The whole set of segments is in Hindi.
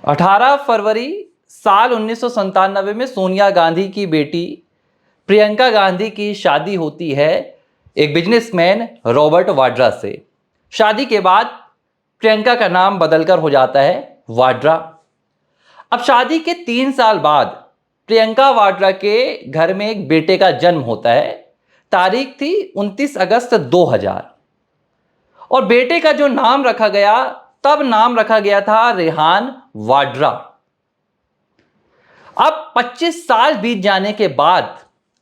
18 फरवरी साल 1997 में सोनिया गांधी की बेटी प्रियंका गांधी की शादी होती है एक बिजनेसमैन रॉबर्ट वाड्रा से। शादी के बाद प्रियंका का नाम बदलकर हो जाता है वाड्रा। अब शादी के 3 साल बाद प्रियंका वाड्रा के घर में एक बेटे का जन्म होता है। तारीख थी 29 अगस्त 2000 और बेटे का जो नाम रखा गया, तब नाम रखा गया था रेहान वाड्रा। अब 25 साल बीत जाने के बाद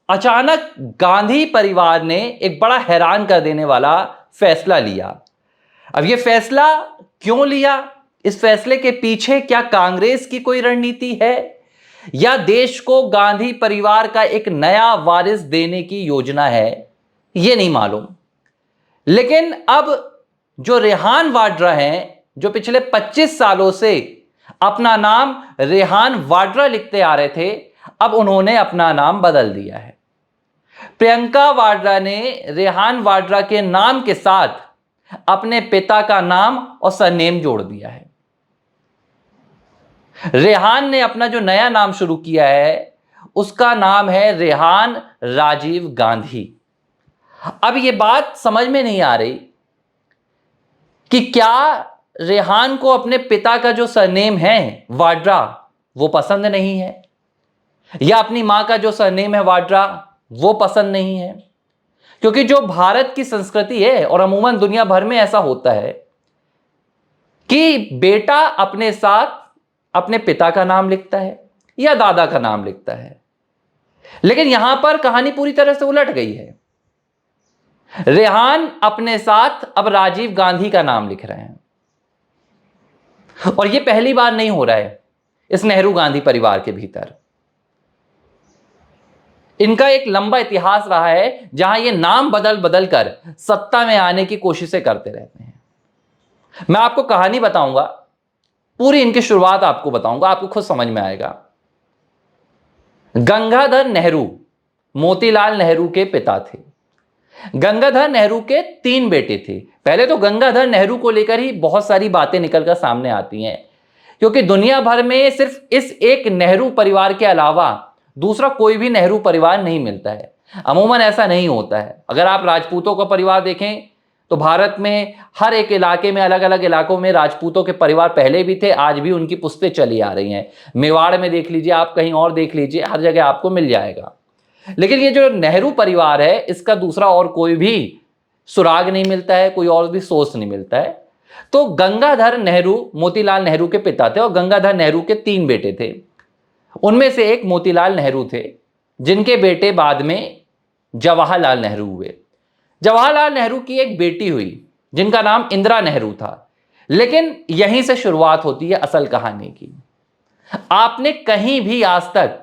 अचानक गांधी परिवार ने एक बड़ा हैरान कर देने वाला फैसला लिया। अब यह फैसला क्यों लिया, इस फैसले के पीछे क्या कांग्रेस की कोई रणनीति है या देश को गांधी परिवार का एक नया वारिस देने की योजना है, यह नहीं मालूम। लेकिन अब जो रेहान वाड्रा हैं, जो पिछले 25 सालों से अपना नाम रेहान वाड्रा लिखते आ रहे थे, अब उन्होंने अपना नाम बदल दिया है। प्रियंका वाड्रा ने रेहान वाड्रा के नाम के साथ अपने पिता का नाम और सरनेम जोड़ दिया है। रेहान ने अपना जो नया नाम शुरू किया है, उसका नाम है रेहान राजीव गांधी। अब यह बात समझ में नहीं आ रही कि क्या रेहान को अपने पिता का जो सरनेम है वाड्रा वो पसंद नहीं है, या अपनी मां का जो सरनेम है वाड्रा वो पसंद नहीं है। क्योंकि जो भारत की संस्कृति है और अमूमन दुनिया भर में ऐसा होता है कि बेटा अपने साथ अपने पिता का नाम लिखता है या दादा का नाम लिखता है। लेकिन यहां पर कहानी पूरी तरह से उलट गई है। रेहान अपने साथ अब राजीव गांधी का नाम लिख रहे हैं और यह पहली बार नहीं हो रहा है इस नेहरू गांधी परिवार के भीतर। इनका एक लंबा इतिहास रहा है जहां ये नाम बदल बदल कर सत्ता में आने की कोशिशें करते रहते हैं। मैं आपको कहानी बताऊंगा, पूरी इनकी शुरुआत आपको बताऊंगा, आपको खुद समझ में आएगा। गंगाधर नेहरू मोतीलाल नेहरू के पिता थे। गंगाधर नेहरू के 3 बेटे थे। पहले तो गंगाधर नेहरू को लेकर ही बहुत सारी बातें निकलकर सामने आती हैं, क्योंकि दुनिया भर में सिर्फ इस एक नेहरू परिवार के अलावा दूसरा कोई भी नेहरू परिवार नहीं मिलता है। अमूमन ऐसा नहीं होता है। अगर आप राजपूतों का परिवार देखें तो भारत में हर एक इलाके में, अलग अलग इलाकों में राजपूतों के परिवार पहले भी थे, आज भी उनकी पुश्तें चली आ रही हैं। मेवाड़ में देख लीजिए, आप कहीं और देख लीजिए, हर जगह आपको मिल जाएगा। लेकिन ये जो नेहरू परिवार है, इसका दूसरा और कोई भी सुराग नहीं मिलता है, कोई और भी सोर्स नहीं मिलता है। तो गंगाधर नेहरू मोतीलाल नेहरू के पिता थे और गंगाधर नेहरू के 3 बेटे थे। उनमें से एक मोतीलाल नेहरू थे, जिनके बेटे बाद में जवाहरलाल नेहरू हुए। जवाहरलाल नेहरू की एक बेटी हुई जिनका नाम इंदिरा नेहरू था। लेकिन यहीं से शुरुआत होती है असल कहानी की। आपने कहीं भी आज तक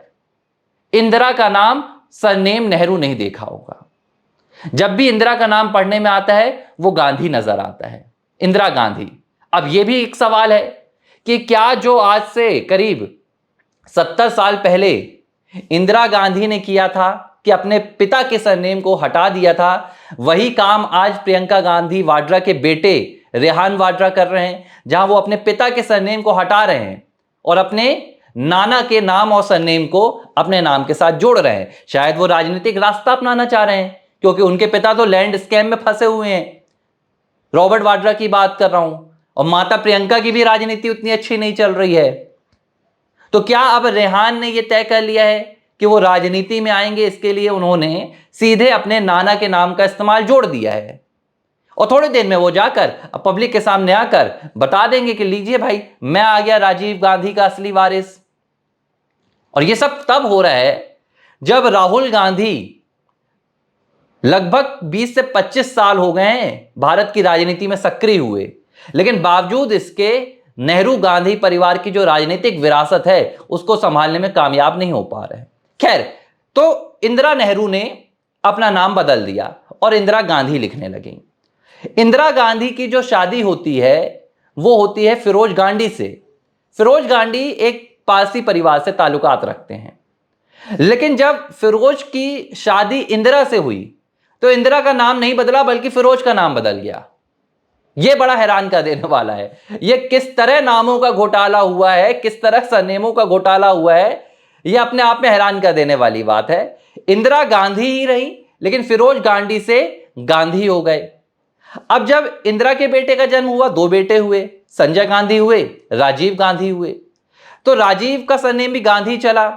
इंदिरा का नाम सरनेम नेहरू नहीं देखा होगा। जब भी इंदिरा का नाम पढ़ने में आता है वो गांधी नजर आता है, इंदिरा गांधी। अब यह भी एक सवाल है कि क्या जो आज से करीब 70 साल पहले इंदिरा गांधी ने किया था कि अपने पिता के सरनेम को हटा दिया था, वही काम आज प्रियंका गांधी वाड्रा के बेटे रेहान वाड्रा कर रहे हैं, जहां वो अपने पिता के सरनेम को हटा रहे हैं और अपने नाना के नाम और सरनेम को अपने नाम के साथ जोड़ रहे हैं। शायद वो राजनीतिक रास्ता अपनाना चाह रहे हैं, क्योंकि उनके पिता तो लैंड स्कैम में फंसे हुए हैं। रॉबर्ट वाड्रा की बात कर रहा हूं, और माता प्रियंका की भी राजनीति उतनी अच्छी नहीं चल रही है। तो क्या अब रेहान ने यह तय कर लिया है कि वो राजनीति में आएंगे? इसके लिए उन्होंने सीधे अपने नाना के नाम का इस्तेमाल जोड़ दिया है और थोड़ी देर में वो जाकर अब पब्लिक के सामने आकर बता देंगे कि लीजिए भाई, मैं आ गया राजीव गांधी का असली वारिस। और ये सब तब हो रहा है जब राहुल गांधी लगभग 20 से 25 साल हो गए हैं भारत की राजनीति में सक्रिय हुए, लेकिन बावजूद इसके नेहरू गांधी परिवार की जो राजनीतिक विरासत है उसको संभालने में कामयाब नहीं हो पा रहे हैं। खैर, तो इंदिरा नेहरू ने अपना नाम बदल दिया और इंदिरा गांधी लिखने लगी। इंदिरा गांधी की जो शादी होती है वो होती है फिरोज गांधी से। फिरोज गांधी एक पारसी परिवार से ताल्लुकात रखते हैं। लेकिन जब फिरोज की शादी इंदिरा से हुई तो इंदिरा का नाम नहीं बदला, बल्कि फिरोज का नाम बदल गया। ये बड़ा हैरान कर देने वाला है। ये किस तरह नामों का घोटाला हुआ है, किस तरह सरनेमों का घोटाला हुआ है, ये अपने आप में हैरान कर देने वाली बात है। इंदिरा गांधी ही रही, लेकिन फिरोज गांधी से गांधी हो गए। अब जब इंदिरा के बेटे का जन्म हुआ, दो बेटे हुए, संजय गांधी हुए, राजीव गांधी हुए। तो राजीव का सरनेम भी गांधी चला,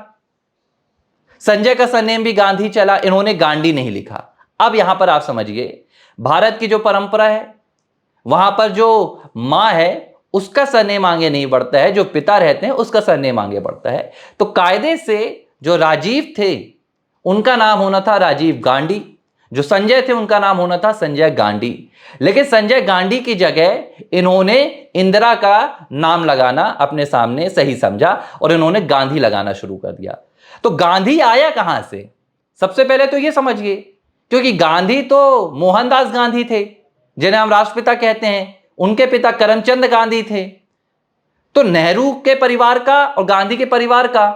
संजय का सरनेम भी गांधी चला, इन्होंने गांधी नहीं लिखा। अब यहां पर आप समझिए, भारत की जो परंपरा है, वहां पर जो मां है उसका सरनेम आगे नहीं बढ़ता है, जो पिता रहते हैं उसका सरनेम आगे बढ़ता है। तो कायदे से जो राजीव थे उनका नाम होना था राजीव गांधी, जो संजय थे उनका नाम होना था संजय गांधी। लेकिन संजय गांधी की जगह इन्होंने इंदिरा का नाम लगाना अपने सामने सही समझा और इन्होंने गांधी लगाना शुरू कर दिया। तो गांधी आया कहां से, सबसे पहले तो यह समझिए, क्योंकि गांधी तो मोहनदास गांधी थे जिन्हें हम राष्ट्रपिता कहते हैं, उनके पिता करमचंद गांधी थे। तो नेहरू के परिवार का और गांधी के परिवार का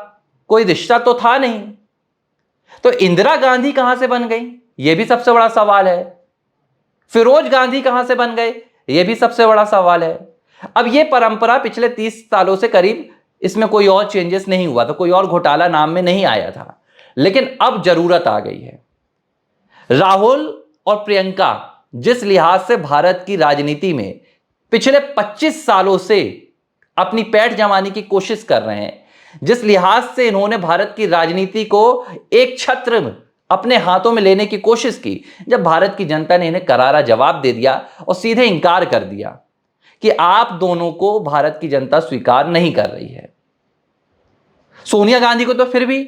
कोई रिश्ता तो था नहीं। तो इंदिरा गांधी कहां से बन गई, यह भी सबसे बड़ा सवाल है। फिरोज गांधी कहां से बन गए, यह भी सबसे बड़ा सवाल है। अब यह परंपरा पिछले 30 सालों से करीब, इसमें कोई और चेंजेस नहीं हुआ था, कोई और घोटाला नाम में नहीं आया था। लेकिन अब जरूरत आ गई है। राहुल और प्रियंका जिस लिहाज से भारत की राजनीति में पिछले 25 सालों से अपनी पैठ जमाने की कोशिश कर रहे हैं, जिस लिहाज से इन्होंने भारत की राजनीति को एक छत्र अपने हाथों में लेने की कोशिश की, जब भारत की जनता ने इन्हें करारा जवाब दे दिया और सीधे इंकार कर दिया कि आप दोनों को भारत की जनता स्वीकार नहीं कर रही है। सोनिया गांधी को तो फिर भी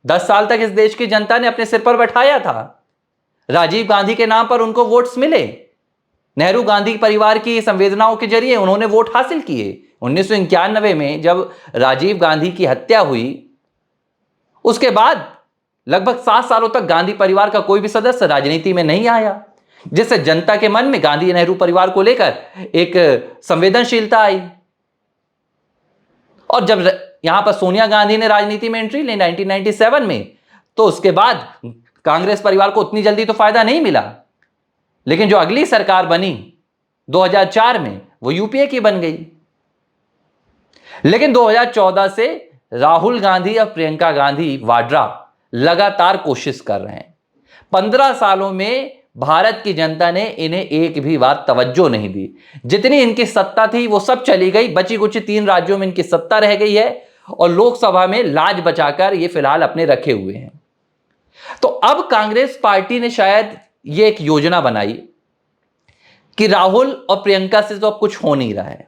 10 साल तक इस देश की जनता ने अपने सिर पर बैठाया था। राजीव गांधी के नाम पर उनको वोट्स मिले, नेहरू गांधी परिवार की संवेदनाओं के जरिए उन्होंने वोट हासिल किए। 1991 में जब राजीव गांधी की हत्या हुई, उसके बाद लगभग 7 सालों तक गांधी परिवार का कोई भी सदस्य राजनीति में नहीं आया, जिससे जनता के मन में गांधी नेहरू परिवार को लेकर एक संवेदनशीलता आई। और जब यहां पर सोनिया गांधी ने राजनीति में एंट्री ली 1997 में, तो उसके बाद कांग्रेस परिवार को उतनी जल्दी तो फायदा नहीं मिला। लेकिन जो अगली सरकार बनी 2004 में, वो यूपीए की बन गई। लेकिन 2014 से राहुल गांधी और प्रियंका गांधी वाड्रा लगातार कोशिश कर रहे हैं। 15 सालों में भारत की जनता ने इन्हें एक भी बार तवज्जो नहीं दी। जितनी इनकी सत्ता थी वो सब चली गई, बची कुछ 3 राज्यों में इनकी सत्ता रह गई है और लोकसभा में लाज बचाकर ये फिलहाल अपने रखे हुए हैं। तो अब कांग्रेस पार्टी ने शायद ये एक योजना बनाई कि राहुल और प्रियंका से तो अब कुछ हो नहीं रहा है।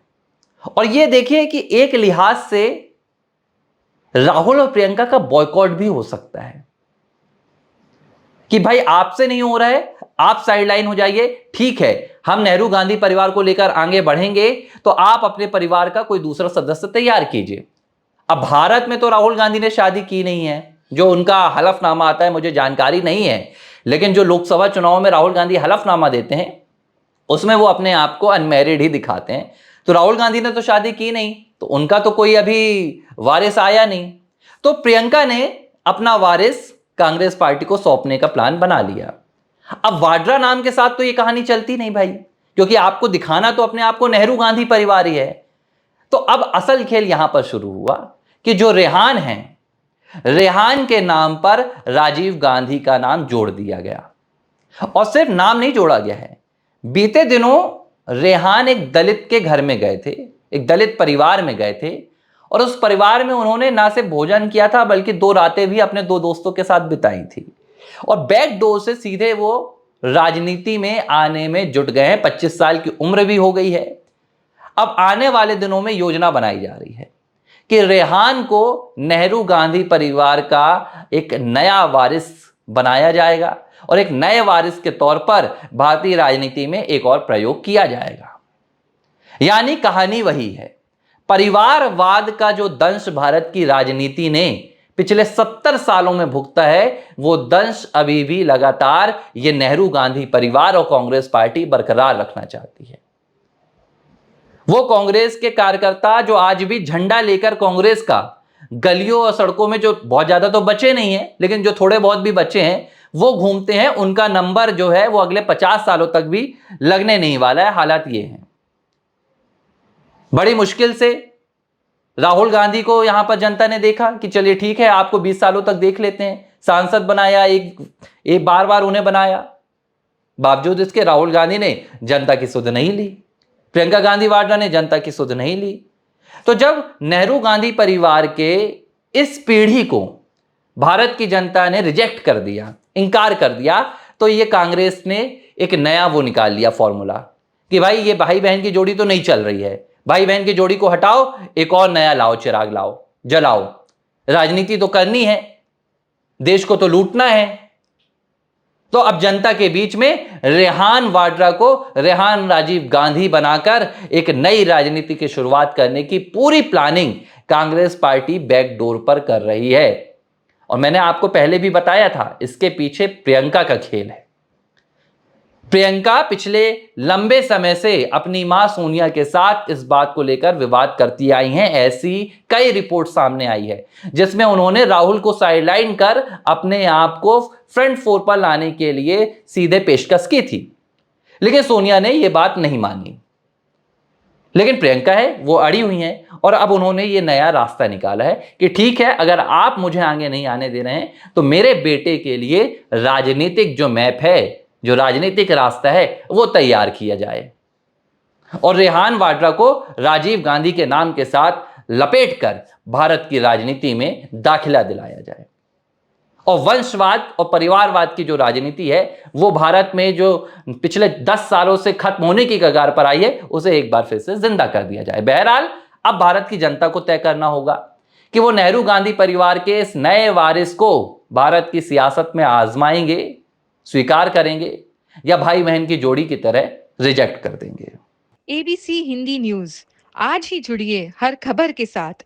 और ये देखिए कि एक लिहाज से राहुल और प्रियंका का बॉयकॉट भी हो सकता है कि भाई आपसे नहीं हो रहा है, आप साइडलाइन हो जाइए, ठीक है, हम नेहरू गांधी परिवार को लेकर आगे बढ़ेंगे, तो आप अपने परिवार का कोई दूसरा सदस्य तैयार कीजिए। अब भारत में तो राहुल गांधी ने शादी की नहीं है, जो उनका हलफनामा आता है मुझे जानकारी नहीं है, लेकिन जो लोकसभा चुनाव में राहुल गांधी हलफनामा देते हैं उसमें वो अपने आप को अनमैरिड ही दिखाते हैं। तो राहुल गांधी ने तो शादी की नहीं, तो उनका तो कोई अभी वारिस आया नहीं। तो प्रियंका ने अपना वारिस कांग्रेस पार्टी को सौंपने का प्लान बना लिया। अब वाड्रा नाम के साथ तो ये कहानी चलती नहीं भाई, क्योंकि आपको दिखाना तो अपने आप को नेहरू गांधी परिवार ही है। तो अब असल खेल यहां पर शुरू हुआ कि जो रेहान है, रेहान के नाम पर राजीव गांधी का नाम जोड़ दिया गया। और सिर्फ नाम नहीं जोड़ा गया है, बीते दिनों रेहान एक दलित के घर में गए थे, एक दलित परिवार में गए थे, और उस परिवार में उन्होंने ना सिर्फ भोजन किया था बल्कि 2 रातें भी अपने 2 दोस्तों के साथ बिताई थी। और बैक डोर से सीधे वो राजनीति में आने में जुट गए हैं। 25 साल की उम्र भी हो गई है। अब आने वाले दिनों में योजना बनाई जा रही है कि रेहान को नेहरू गांधी परिवार का एक नया वारिस बनाया जाएगा और एक नए वारिस के तौर पर भारतीय राजनीति में एक और प्रयोग किया जाएगा। यानी कहानी वही है, परिवारवाद का जो दंश भारत की राजनीति ने पिछले 70 सालों में भुगता है, वो दंश अभी भी लगातार ये नेहरू गांधी परिवार और कांग्रेस पार्टी बरकरार रखना चाहती है। वो कांग्रेस के कार्यकर्ता जो आज भी झंडा लेकर कांग्रेस का गलियों और सड़कों में, जो बहुत ज्यादा तो बचे नहीं हैं लेकिन जो थोड़े बहुत भी बचे हैं, वो घूमते हैं, उनका नंबर जो है वो अगले 50 सालों तक भी लगने नहीं वाला है। हालात ये हैं। बड़ी मुश्किल से राहुल गांधी को यहां पर जनता ने देखा कि चलिए ठीक है, आपको 20 सालों तक देख लेते हैं, सांसद बनाया, एक बार बार उन्हें बनाया। बावजूद इसके राहुल गांधी ने जनता की सुध नहीं ली, प्रियंका गांधी वाड्रा ने जनता की सुध नहीं ली। तो जब नेहरू गांधी परिवार के इस पीढ़ी को भारत की जनता ने रिजेक्ट कर दिया, इंकार कर दिया, तो ये कांग्रेस ने एक नया वो निकाल लिया फॉर्मूला कि भाई ये भाई बहन की जोड़ी तो नहीं चल रही है, भाई बहन की जोड़ी को हटाओ, एक और नया लाओ, चिराग लाओ, जलाओ। राजनीति तो करनी है, देश को तो लूटना है। तो अब जनता के बीच में रेहान वाड्रा को रेहान राजीव गांधी बनाकर एक नई राजनीति की शुरुआत करने की पूरी प्लानिंग कांग्रेस पार्टी बैकडोर पर कर रही है। और मैंने आपको पहले भी बताया था, इसके पीछे प्रियंका का खेल है। प्रियंका पिछले लंबे समय से अपनी मां सोनिया के साथ इस बात को लेकर विवाद करती आई हैं। ऐसी कई रिपोर्ट सामने आई है जिसमें उन्होंने राहुल को साइडलाइन कर अपने आप को फ्रंट फोर पर लाने के लिए सीधे पेशकश की थी, लेकिन सोनिया ने यह बात नहीं मानी। लेकिन प्रियंका है वो अड़ी हुई हैं और अब उन्होंने ये नया रास्ता निकाला है कि ठीक है, अगर आप मुझे आगे नहीं आने दे रहे हैं तो मेरे बेटे के लिए राजनीतिक जो मैप है, जो राजनीतिक रास्ता है, वो तैयार किया जाए और रेहान वाड्रा को राजीव गांधी के नाम के साथ लपेटकर भारत की राजनीति में दाखिला दिलाया जाए। और वंशवाद और परिवारवाद की जो राजनीति है वो भारत में जो पिछले 10 सालों से खत्म होने की कगार पर आई है, उसे एक बार फिर से जिंदा कर दिया जाए। बहरहाल अब भारत की जनता को तय करना होगा कि वो नेहरू गांधी परिवार के इस नए वारिस को भारत की सियासत में आजमाएंगे, स्वीकार करेंगे, या भाई बहन की जोड़ी की तरह रिजेक्ट कर देंगे। ABC हिंदी न्यूज, आज ही जुड़िए हर खबर के साथ